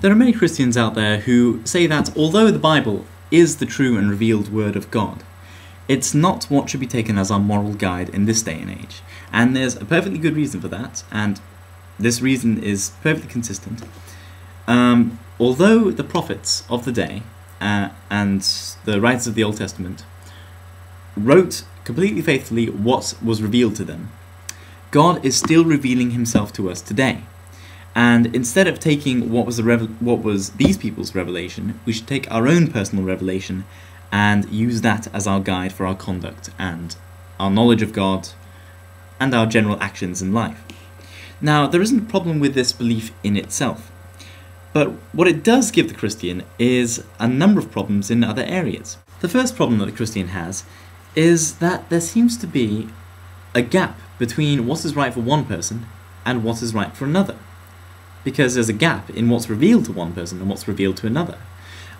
There are many Christians out there who say that although the Bible is the true and revealed Word of God, it's not what should be taken as our moral guide in this day and age. And there's a perfectly good reason for that, and this reason is perfectly consistent. Although the prophets of the day and the writers of the Old Testament wrote completely faithfully what was revealed to them, God is still revealing himself to us today. And instead of taking what was these people's revelation, we should take our own personal revelation and use that as our guide for our conduct and our knowledge of God and our general actions in life. Now, there isn't a problem with this belief in itself, but what it does give the Christian is a number of problems in other areas. The first problem that the Christian has is that there seems to be a gap between what is right for one person and what is right for another, because there's a gap in what's revealed to one person and what's revealed to another.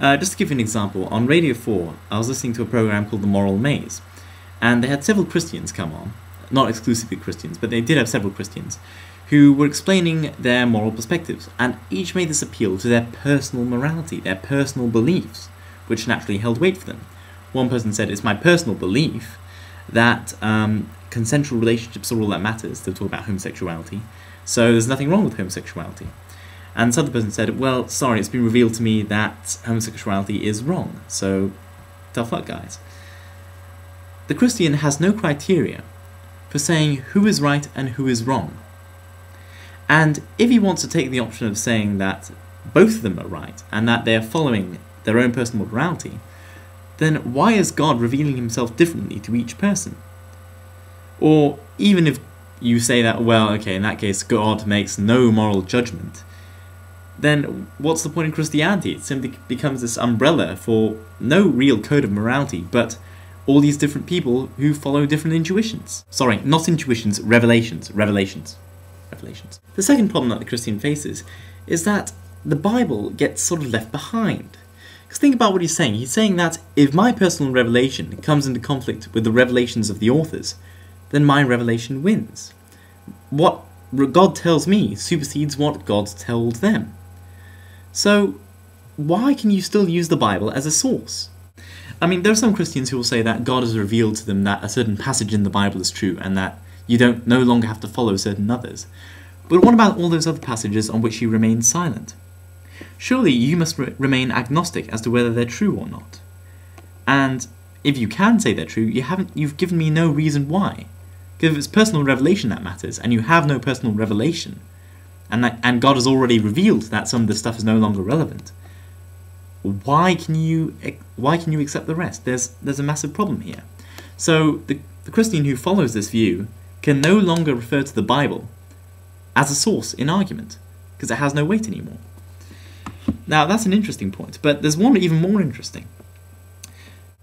Just to give you an example, on Radio 4, I was listening to a program called The Moral Maze, and they had several Christians come on, not exclusively Christians, but they did have several Christians, who were explaining their moral perspectives, and each made this appeal to their personal morality, their personal beliefs, which naturally held weight for them. One person said, it's my personal belief that consensual relationships are all that matters. They talk about homosexuality, so there's nothing wrong with homosexuality. And this other person said, well, sorry, it's been revealed to me that homosexuality is wrong, so tough luck, guys. The Christian has no criteria for saying who is right and who is wrong. And if he wants to take the option of saying that both of them are right and that they are following their own personal morality, then why is God revealing himself differently to each person? Or even if you say that, well, okay, in that case, God makes no moral judgment, then what's the point in Christianity? It simply becomes this umbrella for no real code of morality, but all these different people who follow different intuitions. Sorry, not intuitions, revelations. The second problem that the Christian faces is that the Bible gets sort of left behind. Because think about what he's saying. He's saying that if my personal revelation comes into conflict with the revelations of the authors, then my revelation wins. What God tells me supersedes what God told them. So why can you still use the Bible as a source? I mean, there are some Christians who will say that God has revealed to them that a certain passage in the Bible is true and that you don't no longer have to follow certain others. But what about all those other passages on which you remain silent? Surely you must remain agnostic as to whether they're true or not. And if you can say they're true, you've given me no reason why. Because if it's personal revelation that matters, and you have no personal revelation, and God has already revealed that some of this stuff is no longer relevant, why can you accept the rest? There's a massive problem here. So the Christian who follows this view can no longer refer to the Bible as a source in argument, because it has no weight anymore. Now, that's an interesting point, but there's one even more interesting.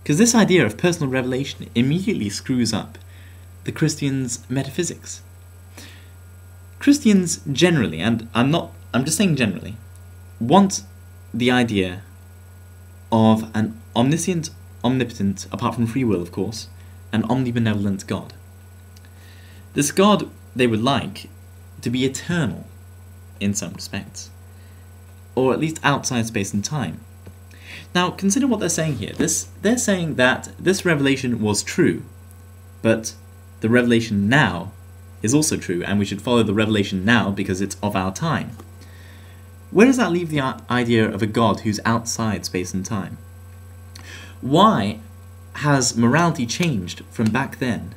Because this idea of personal revelation immediately screws up the Christian's metaphysics. Christians generally, and I'm just saying generally, want the idea of an omniscient, omnipotent, apart from free will of course, an omnibenevolent God. This God they would like to be eternal in some respects, or at least outside space and time. Now consider what they're saying here. They're saying that this revelation was true, but the revelation now is also true, and we should follow the revelation now because it's of our time. Where does that leave the idea of a God who's outside space and time? Why has morality changed from back then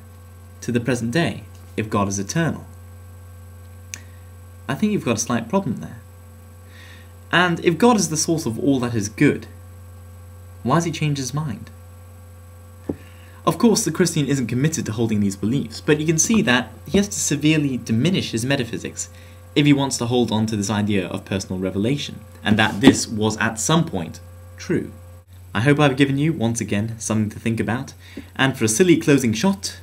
to the present day if God is eternal? I think you've got a slight problem there. And if God is the source of all that is good, why has he changed his mind? Of course, the Christian isn't committed to holding these beliefs, but you can see that he has to severely diminish his metaphysics if he wants to hold on to this idea of personal revelation, and that this was at some point true. I hope I've given you, once again, something to think about, and for a silly closing shot...